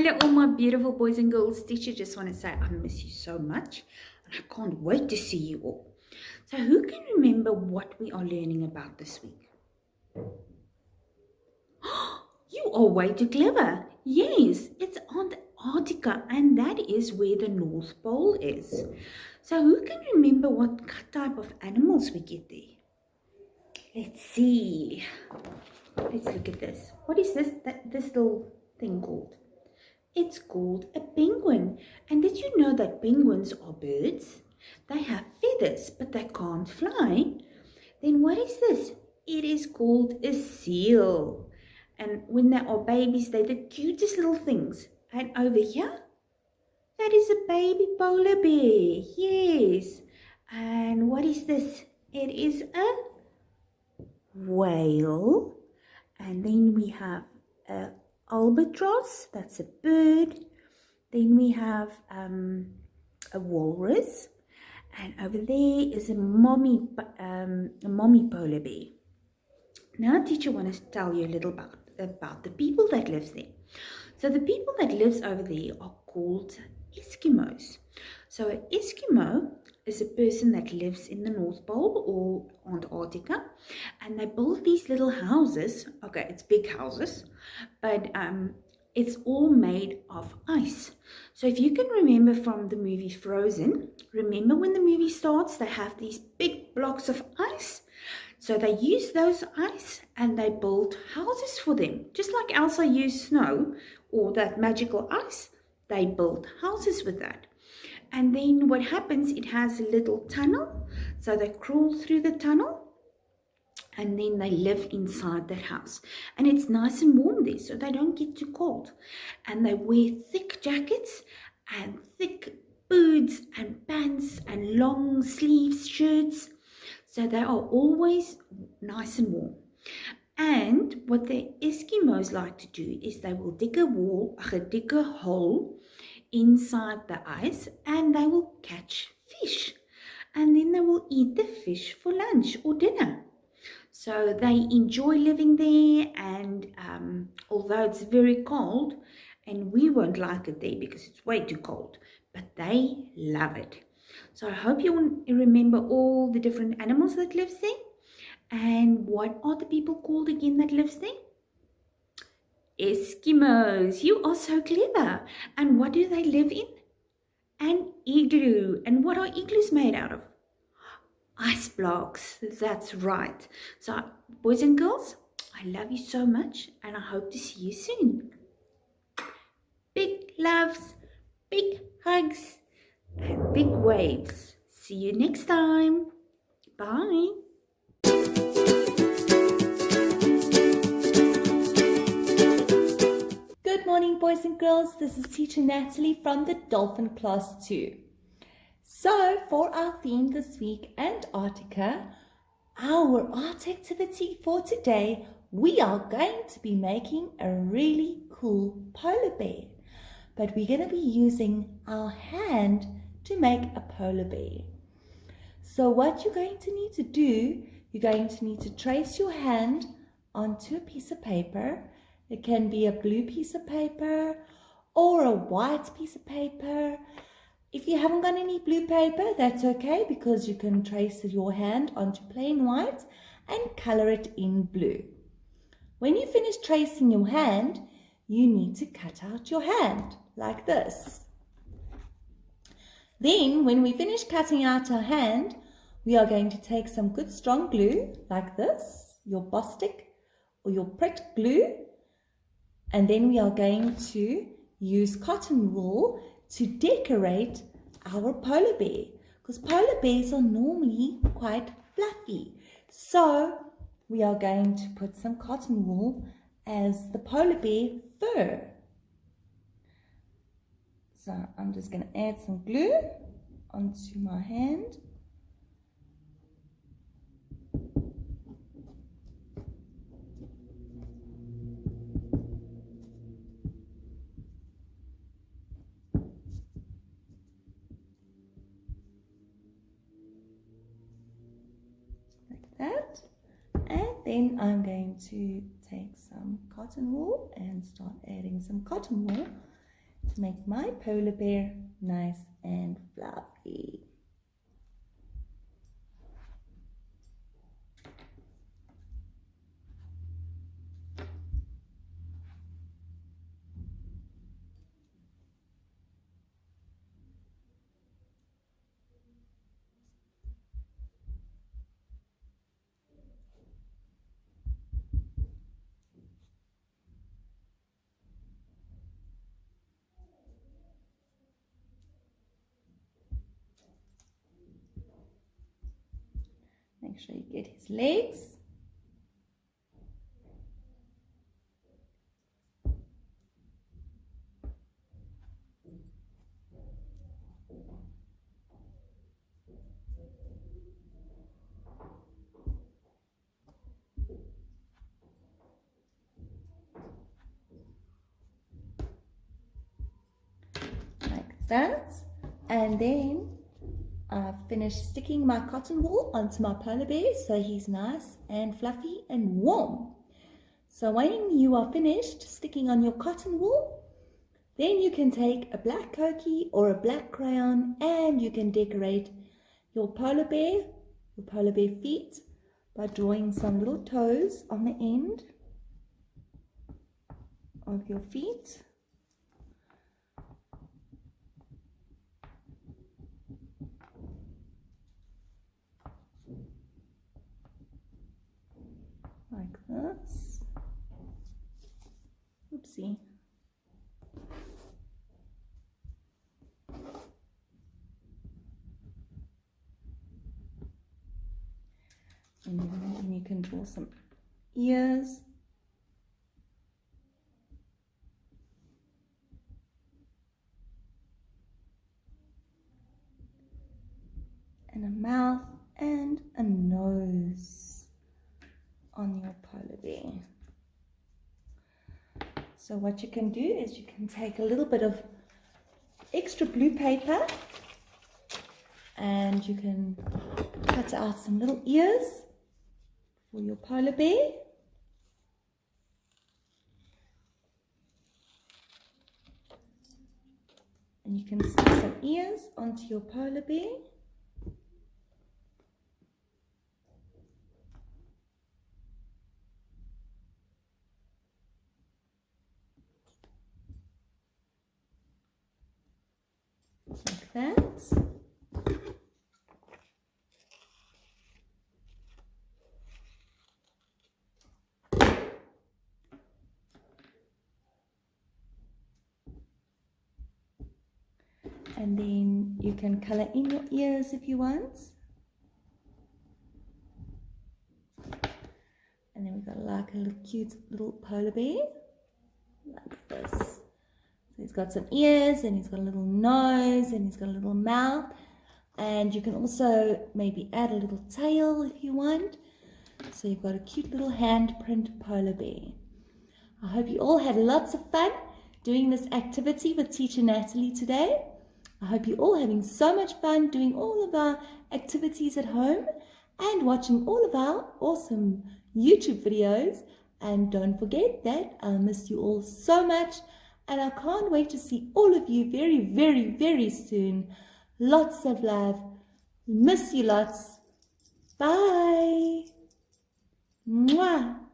Hello all my beautiful boys and girls. Teacher just want to say I miss you so much and I can't wait to see you all. So who can remember what we are learning about this week? You are way too clever. Yes, it's Antarctica and that is where the North Pole is. So who can remember what type of animals we get there? Let's see. Let's look at this. What is this little thing called? It's called a penguin. And did you know that penguins are birds? They have feathers, but they can't fly. Then what is this? It is called a seal. And when they are babies, they're the cutest little things. And over here, that is a baby polar bear. Yes. And what is this? It is a whale. And then we have a albatross, that's a bird. Then we have a walrus, and over there is a mommy polar bear. Now teacher wants to tell you a little about the people that live there. So the people that lives over there are called Eskimos. So an Eskimo is a person that lives in the North Pole or Antarctica, and they build these little houses. Okay, it's big houses, but it's all made of ice. So if you can remember from the movie Frozen, remember when the movie starts, they have these big blocks of ice. So they use those ice and they build houses for them. Just like Elsa used snow or that magical ice, they build houses with that. And then what happens, it has a little tunnel. So they crawl through the tunnel and then they live inside that house. And it's nice and warm there, so they don't get too cold. And they wear thick jackets and thick boots and pants and long sleeves shirts. So they are always nice and warm. And what the Eskimos like to do is they will dig a hole inside the ice and they will catch fish. And then they will eat the fish for lunch or dinner. So they enjoy living there, and although it's very cold, and we won't like it there because it's way too cold, but they love it. So I hope you remember all the different animals that lives there. And what are the people called again that lives there? Eskimos. You are so clever. And what do they live in? An igloo. And what are igloos made out of? Ice blocks. That's right. So boys and girls, I love you so much and I hope to see you soon. Big loves, big hugs, and big waves. See you next time. Bye. Good morning, boys and girls. This is teacher Natalie from the Dolphin Class 2. So for our theme this week, Antarctica, our art activity for today, we are going to be making a really cool polar bear. But we're going to be using our hand to make a polar bear. So what you're going to need to do, you're going to need to trace your hand onto a piece of paper. It can be a blue piece of paper or a white piece of paper. If you haven't got any blue paper, that's okay, because you can trace your hand onto plain white and color it in blue. When you finish tracing your hand, you need to cut out your hand like this. Then when we finish cutting out our hand, we are going to take some good strong glue like this, your Bostik or your Pritt glue, and then we are going to use cotton wool to decorate our polar bear, because polar bears are normally quite fluffy. So we are going to put some cotton wool as the polar bear fur. So I'm just going to add some glue onto my hand. That, and then I'm going to take some cotton wool and start adding some cotton wool to make my polar bear nice and fluffy. Make sure you get his legs. Like that. And then I've finished sticking my cotton wool onto my polar bear so he's nice and fluffy and warm. So when you are finished sticking on your cotton wool, then you can take a black Koki or a black crayon and you can decorate your polar bear feet by drawing some little toes on the end of your feet. Like this. Oopsie. And then you can draw some ears. And a mouth and a nose on your polar bear. So what you can do is you can take a little bit of extra blue paper and you can cut out some little ears for your polar bear. And you can stick some ears onto your polar bear. Like that. And then you can color in your ears if you want. And then we've got like a little cute little polar bear, like this. So he's got some ears and he's got a little nose and he's got a little mouth. And you can also maybe add a little tail if you want. So you've got a cute little handprint polar bear. I hope you all had lots of fun doing this activity with Teacher Natalie today. I hope you're all having so much fun doing all of our activities at home and watching all of our awesome YouTube videos. And don't forget that I miss you all so much and I can't wait to see all of you very, very, very soon. Lots of love. Miss you lots. Bye. Mwah.